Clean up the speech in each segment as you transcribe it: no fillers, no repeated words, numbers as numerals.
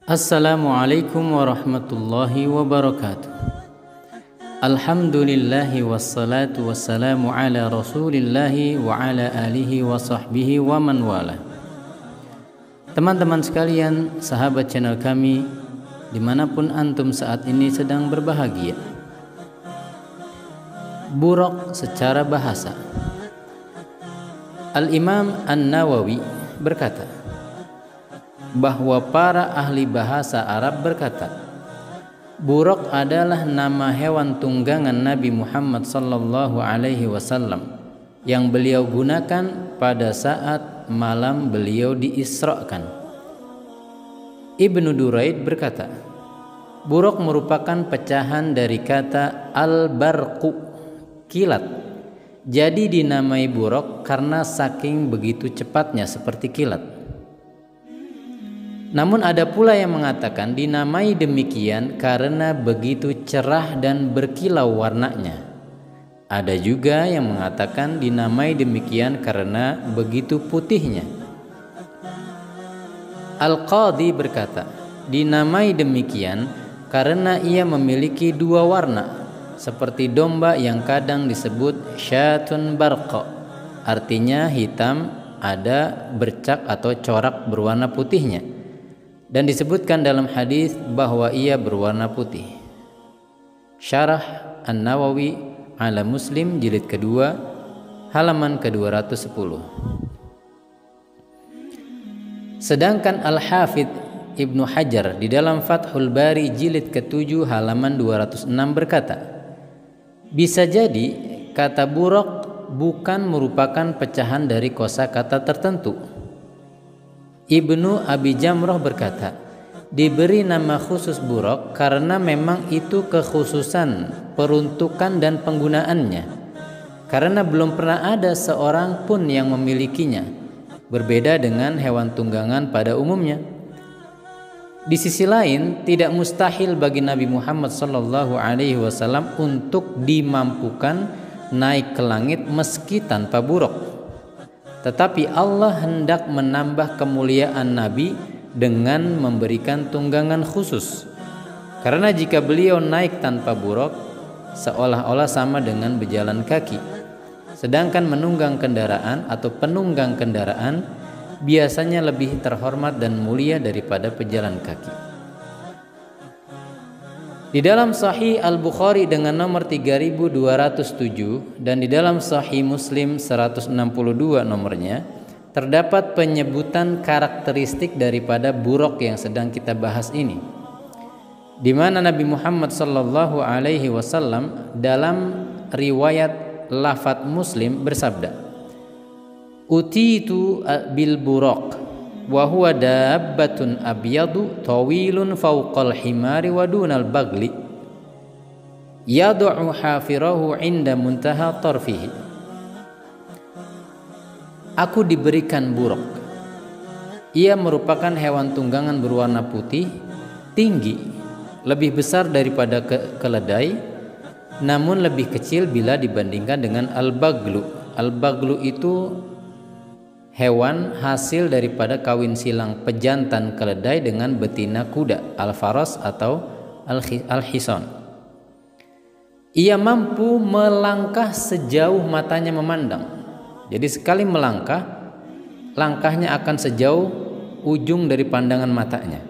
Assalamualaikum warahmatullahi wabarakatuh. Alhamdulillahi wassalatu wassalamu ala rasulillahi wa ala alihi wa sahbihi wa man wala. Teman-teman sekalian, sahabat channel kami, dimanapun antum saat ini sedang berbahagia. Buraq secara bahasa. Al-Imam An-Nawawi berkata bahwa para ahli bahasa Arab berkata, buraq adalah nama hewan tunggangan Nabi Muhammad sallallahu alaihi wasallam yang beliau gunakan pada saat malam beliau diisrakan. Ibnu Duraid berkata, buraq merupakan pecahan dari kata al-barqu, kilat. Jadi dinamai buraq karena saking begitu cepatnya seperti kilat. Namun ada pula yang mengatakan dinamai demikian karena begitu cerah dan berkilau warnanya. Ada juga yang mengatakan dinamai demikian karena begitu putihnya. Al-Qadhi berkata, dinamai demikian karena ia memiliki dua warna, seperti domba yang kadang disebut syatun barqa, artinya hitam ada bercak atau corak berwarna putihnya. Dan disebutkan dalam hadis bahwa ia berwarna putih. Syarah An-Nawawi ala Muslim jilid kedua halaman ke-210. Sedangkan Al-Hafidh Ibnu Hajar di dalam Fathul Bari jilid ke-7 halaman 206 berkata, bisa jadi kata buraq bukan merupakan pecahan dari kosakata tertentu. Ibnu Abi Jamrah berkata, diberi nama khusus buraq karena memang itu kekhususan peruntukan dan penggunaannya, karena belum pernah ada seorang pun yang memilikinya, berbeda dengan hewan tunggangan pada umumnya. Di sisi lain, tidak mustahil bagi Nabi Muhammad SAW untuk dimampukan naik ke langit meski tanpa buraq. Tetapi Allah hendak menambah kemuliaan Nabi dengan memberikan tunggangan khusus. Karena jika beliau naik tanpa buraq, seolah-olah sama dengan berjalan kaki. Sedangkan menunggang kendaraan atau penunggang kendaraan biasanya lebih terhormat dan mulia daripada pejalan kaki. Di dalam Sahih Al-Bukhari dengan nomor 3207 dan di dalam Sahih Muslim 162 nomornya terdapat penyebutan karakteristik daripada buraq yang sedang kita bahas ini, di mana Nabi Muhammad sallallahu alaihi wasallam dalam riwayat lafadz Muslim bersabda, utitu bil buraq wa huwa dabbatun abyadu tawilun fawqal himari wa dunal bagli yad'u hafirahu inda muntaha tarfihi. Aku diberikan buraq. Ia merupakan hewan tunggangan berwarna putih, tinggi, lebih besar daripada keledai, namun lebih kecil bila dibandingkan dengan al-baglu. Al-baglu itu hewan hasil daripada kawin silang pejantan keledai dengan betina kuda, al-faras atau al-hison. Ia mampu melangkah sejauh matanya memandang. Jadi sekali melangkah, langkahnya akan sejauh ujung dari pandangan matanya.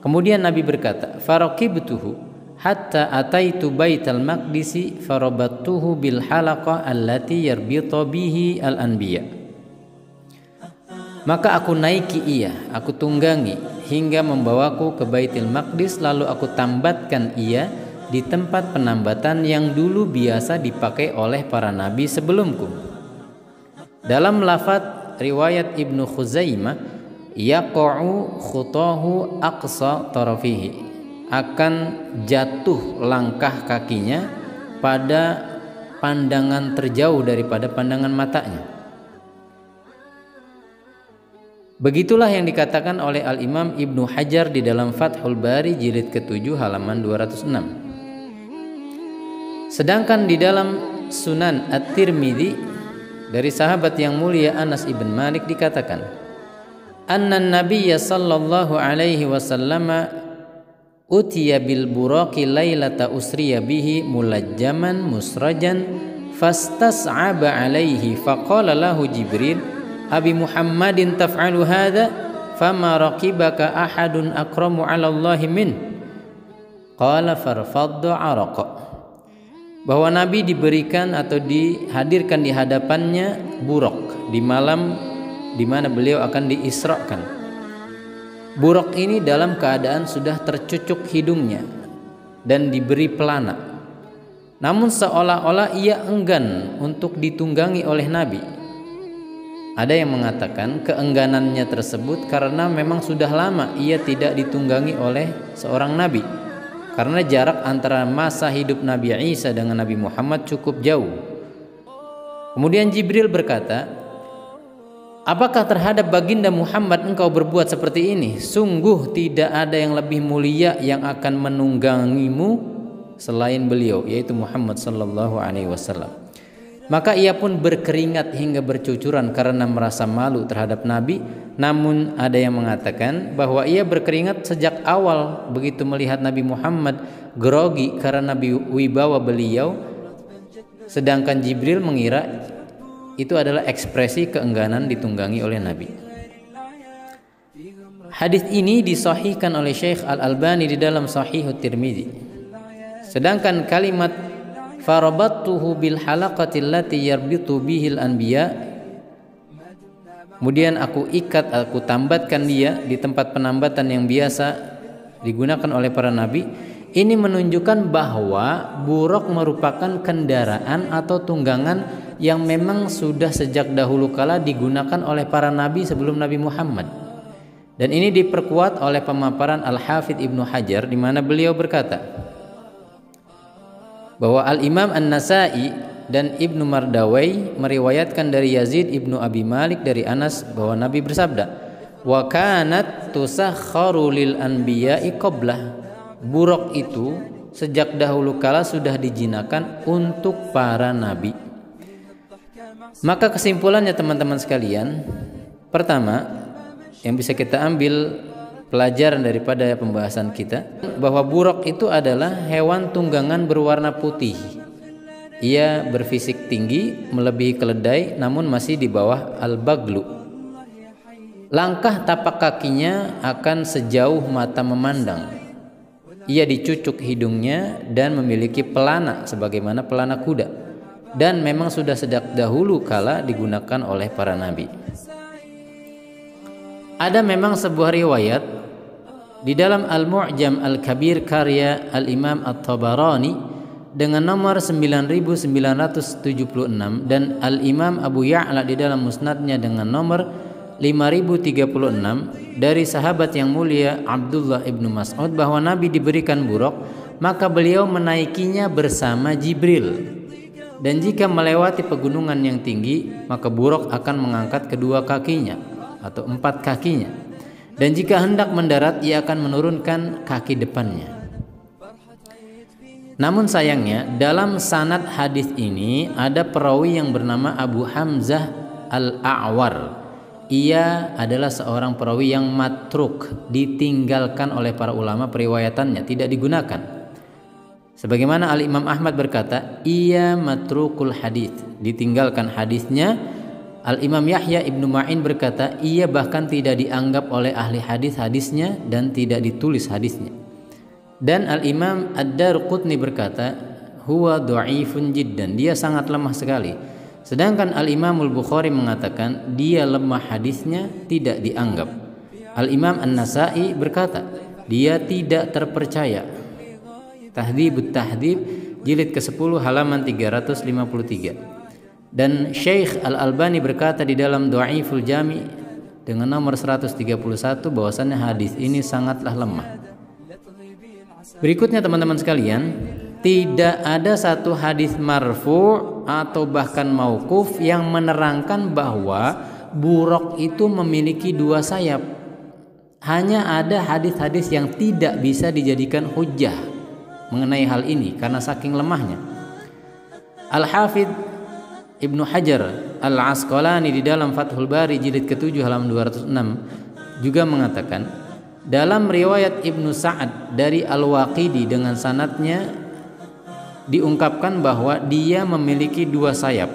Kemudian Nabi berkata, faraqibtuhu hatta ataitu baital maqdisi farabattuhu bil halaqah allati yarbitu bihi al-anbiya. Maka aku naiki ia, aku tunggangi hingga membawaku ke Baitul Maqdis, lalu aku tambatkan ia di tempat penambatan yang dulu biasa dipakai oleh para nabi sebelumku. Dalam lafadz riwayat Ibnu Khuzaimah, yaqa'u khutahu aqsa tarafihi, akan jatuh langkah kakinya pada pandangan terjauh daripada pandangan matanya. Begitulah yang dikatakan oleh Al-Imam Ibnu Hajar di dalam Fathul Bari jilid ke-7 halaman 206. Sedangkan di dalam Sunan At-Tirmidzi dari sahabat yang mulia Anas ibn Malik dikatakan, anna Nabiyya sallallahu alaihi wasallam utiya bil buraqi lailata usriya bihi mulajjaman musrajan fastas'aba alaihi faqala lahu Jibril abi Muhammadin taf'alu hadha fama raqibaka ahadun akramu 'ala Allah min qala farfaddu 'araqa. Bahwa Nabi diberikan atau dihadirkan di hadapannya buraq di malam di mana beliau akan diisrakan. Buraq ini dalam keadaan sudah tercucuk hidungnya dan diberi pelana. Namun seolah-olah ia enggan untuk ditunggangi oleh Nabi. Ada yang mengatakan keengganannya tersebut karena memang sudah lama ia tidak ditunggangi oleh seorang Nabi. Karena jarak antara masa hidup Nabi Isa dengan Nabi Muhammad cukup jauh. Kemudian Jibril berkata, apakah terhadap baginda Muhammad engkau berbuat seperti ini? Sungguh tidak ada yang lebih mulia yang akan menunggangimu selain beliau, yaitu Muhammad sallallahu alaihi wasallam. Maka ia pun berkeringat hingga bercucuran karena merasa malu terhadap Nabi. Namun ada yang mengatakan bahwa ia berkeringat sejak awal begitu melihat Nabi Muhammad grogi karena wibawa beliau, sedangkan Jibril mengira itu adalah ekspresi keengganan ditunggangi oleh Nabi. Hadis ini disahihkan oleh Syekh Al-Albani di dalam Sahih Tirmidzi. Sedangkan kalimat farabattuhu bil halaqati allati yarbitu bihil anbiya, kemudian aku tambatkan dia di tempat penambatan yang biasa digunakan oleh para nabi. Ini menunjukkan bahwa buraq merupakan kendaraan atau tunggangan yang memang sudah sejak dahulu kala digunakan oleh para nabi sebelum Nabi Muhammad. Dan ini diperkuat oleh pemaparan Al-Hafidz Ibnu Hajar di mana beliau berkata bahwa Al-Imam An-Nasa'i dan Ibnu Mardawai meriwayatkan dari Yazid Ibnu Abi Malik dari Anas bahwa Nabi bersabda, wa kanat tusakharu lil anbiya'i qablah. Buraq itu sejak dahulu kala sudah dijinakan untuk para nabi. Maka kesimpulannya teman-teman sekalian, pertama yang bisa kita ambil pelajaran daripada pembahasan kita, bahwa buraq itu adalah hewan tunggangan berwarna putih. Ia berfisik tinggi melebihi keledai namun masih di bawah al-baglu. Langkah tapak kakinya akan sejauh mata memandang. Ia dicucuk hidungnya dan memiliki pelana sebagaimana pelana kuda, dan memang sudah sejak dahulu kala digunakan oleh para nabi. Ada memang sebuah riwayat di dalam Al-Mu'jam Al-Kabir karya Al-Imam At-Tabarani dengan nomor 9976 dan Al-Imam Abu Ya'la di dalam Musnadnya dengan nomor 5036 dari sahabat yang mulia Abdullah ibnu Mas'ud bahwa Nabi diberikan buraq, maka beliau menaikinya bersama Jibril. Dan jika melewati pegunungan yang tinggi, maka buraq akan mengangkat kedua kakinya atau 4 kakinya. Dan jika hendak mendarat, ia akan menurunkan kaki depannya. Namun sayangnya dalam sanad hadis ini ada perawi yang bernama Abu Hamzah Al-A'war. Ia adalah seorang perawi yang matruk, ditinggalkan oleh para ulama periwayatannya, tidak digunakan. Sebagaimana Al-Imam Ahmad berkata, ia matrukul hadits, ditinggalkan hadisnya. Al-Imam Yahya Ibnu Ma'in berkata, ia bahkan tidak dianggap oleh ahli hadisnya dan tidak ditulis hadisnya. Dan Al-Imam Ad-Darqutni berkata, huwa dha'ifun jiddan, dia sangat lemah sekali. Sedangkan Al-Imamul Bukhari mengatakan dia lemah hadisnya, tidak dianggap. Al-Imam An-Nasa'i berkata dia tidak terpercaya. Tahdhibut Tahdhib jilid ke-10 halaman 353. Dan Syekh Al-Albani berkata di dalam Dhaiful Jami dengan nomor 131 bahwasannya hadis ini sangatlah lemah. Berikutnya teman-teman sekalian, tidak ada satu hadis marfu' atau bahkan mauquf yang menerangkan bahwa buraq itu memiliki 2 sayap. Hanya ada hadis-hadis yang tidak bisa dijadikan hujjah mengenai hal ini karena saking lemahnya. Al-Hafidz Ibnu Hajar Al-Asqalani di dalam Fathul Bari jilid ke-7 halaman 206 juga mengatakan dalam riwayat Ibnu Sa'ad dari Al-Waqidi dengan sanadnya diungkapkan bahwa dia memiliki 2 sayap.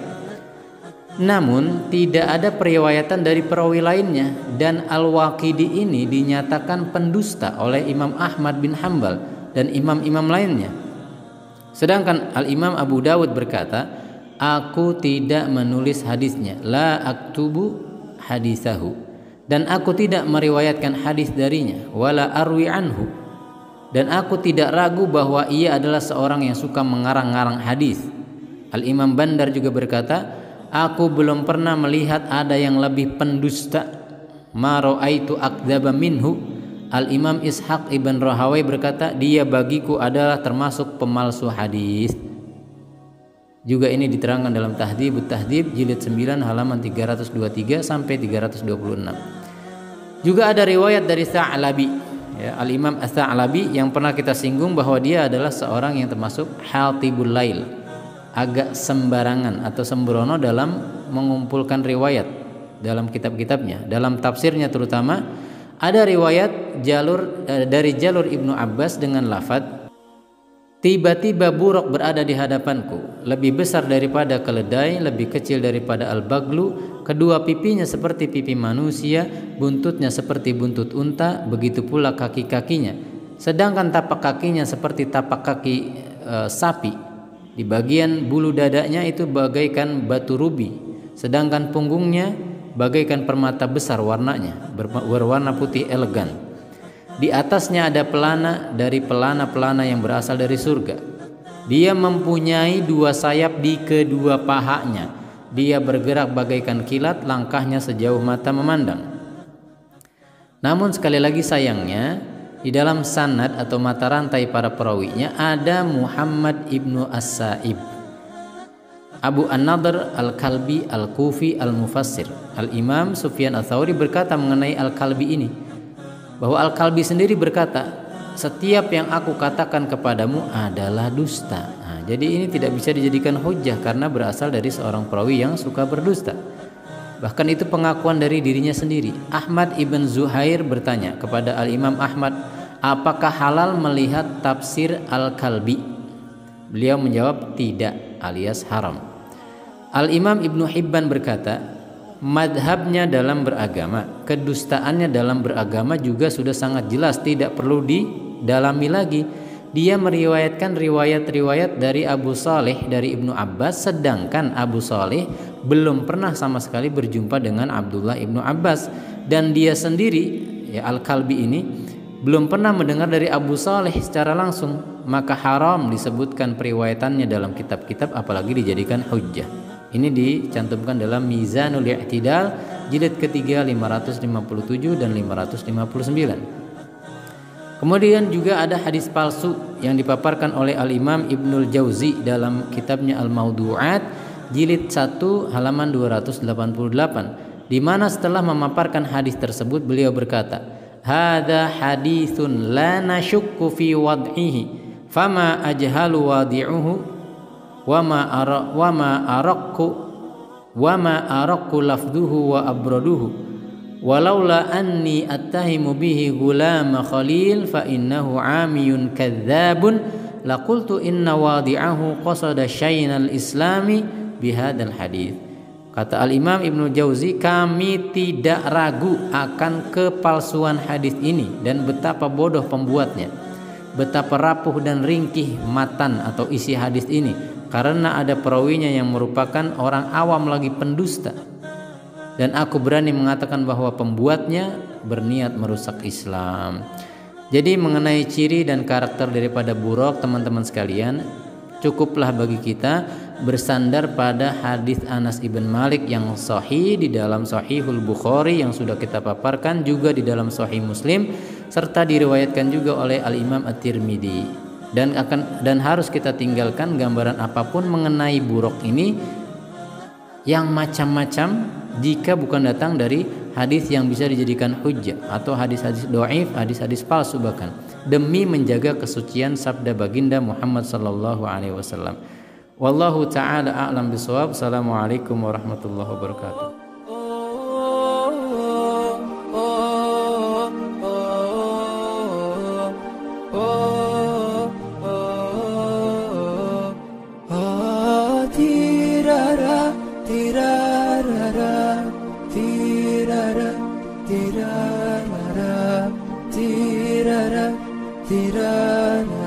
Namun tidak ada periwayatan dari perawi lainnya, dan Al-Waqidi ini dinyatakan pendusta oleh Imam Ahmad bin Hambal dan imam-imam lainnya. Sedangkan Al-Imam Abu Dawud berkata, aku tidak menulis hadisnya, la aktubu hadisahu, dan aku tidak meriwayatkan hadis darinya, wala arwi anhu, dan aku tidak ragu bahwa ia adalah seorang yang suka mengarang-ngarang hadis. Al-Imam Bandar juga berkata, aku belum pernah melihat ada yang lebih pendusta, ma ra'aitu akdzaba minhu. Al-Imam Ishaq ibn Rahawai berkata, dia bagiku adalah termasuk pemalsu hadis. Juga ini diterangkan dalam Tahdhibut Tahdhib jilid 9 halaman 323 sampai 326. Juga ada riwayat dari Tsa'labi, ya, Al-Imam Ats-Tsa'labi yang pernah kita singgung bahwa dia adalah seorang yang termasuk Hatibul Lail, agak sembarangan atau sembrono dalam mengumpulkan riwayat dalam kitab-kitabnya. Dalam tafsirnya terutama ada riwayat dari jalur Ibnu Abbas dengan lafadz, tiba-tiba buruk berada di hadapanku, lebih besar daripada keledai, lebih kecil daripada al-baglu, kedua pipinya seperti pipi manusia, buntutnya seperti buntut unta, begitu pula kaki-kakinya, sedangkan tapak kakinya seperti tapak kaki sapi. Di bagian bulu dadanya itu bagaikan batu rubi, sedangkan punggungnya bagaikan permata besar warnanya, berwarna putih elegan. Di atasnya ada pelana dari pelana-pelana yang berasal dari surga. Dia mempunyai 2 sayap di kedua pahanya. Dia bergerak bagaikan kilat, langkahnya sejauh mata memandang. Namun sekali lagi sayangnya, di dalam sanad atau mata rantai para perawinya ada Muhammad ibnu As-Sa'ib, Abu An-Nadhr Al-Kalbi Al-Kufi Al-Mufassir. Al-Imam Sufyan Ats-Tsauri berkata mengenai Al-Kalbi ini, bahwa Al-Kalbi sendiri berkata, setiap yang aku katakan kepadamu adalah dusta. Nah, jadi ini tidak bisa dijadikan hujjah karena berasal dari seorang perawi yang suka berdusta. Bahkan itu pengakuan dari dirinya sendiri. Ahmad ibn Zuhair bertanya kepada Al-Imam Ahmad, apakah halal melihat tafsir Al-Kalbi? Beliau menjawab tidak, alias haram. Al-Imam Ibnu Hibban berkata, madhabnya dalam beragama, kedustaannya dalam beragama juga sudah sangat jelas, tidak perlu didalami lagi. Dia meriwayatkan riwayat-riwayat dari Abu Saleh dari Ibnu Abbas, sedangkan Abu Saleh belum pernah sama sekali berjumpa dengan Abdullah Ibnu Abbas, dan dia sendiri, ya Al-Kalbi ini, belum pernah mendengar dari Abu Saleh secara langsung. Maka haram disebutkan periwayatannya dalam kitab-kitab, apalagi dijadikan hujjah. Ini dicantumkan dalam Mizanul I'tidal jilid ketiga 557 dan 559. Kemudian juga ada hadis palsu yang dipaparkan oleh Al-Imam Ibnul Jauzi dalam kitabnya Al-Mawdu'at jilid 1 halaman 288, di mana setelah memaparkan hadis tersebut beliau berkata, hadza haditsun la nasyukku fi wad'ihi fama ajhalu wadi'uhu wa ma arakku lafduhu wa abraduhu walaula anni attahimu bihi gulama khalil fa innahu amiyun kadzabun laqultu inna wadi'ahu qasada syainal islami bihadzal hadits. Kata Al-Imam Ibnu Jauzi, kami tidak ragu akan kepalsuan hadis ini dan betapa bodoh pembuatnya, betapa rapuh dan ringkih matan atau isi hadis ini, karena ada perawinya yang merupakan orang awam lagi pendusta, dan aku berani mengatakan bahwa pembuatnya berniat merusak Islam. Jadi mengenai ciri dan karakter daripada buruk, teman-teman sekalian, cukuplah bagi kita bersandar pada hadis Anas ibn Malik yang sahih di dalam Sahihul Bukhari yang sudah kita paparkan, juga di dalam Sahih Muslim, serta diriwayatkan juga oleh Al-Imam At-Tirmidzi. Dan harus kita tinggalkan gambaran apapun mengenai buruk ini yang macam-macam jika bukan datang dari hadis yang bisa dijadikan hujjah atau hadis-hadis dhaif, hadis-hadis palsu bahkan, demi menjaga kesucian sabda baginda Muhammad sallallahu alaihi wasallam. Wallahu taala a'lam bishawab. Assalamualaikum warahmatullahi wabarakatuh. tirana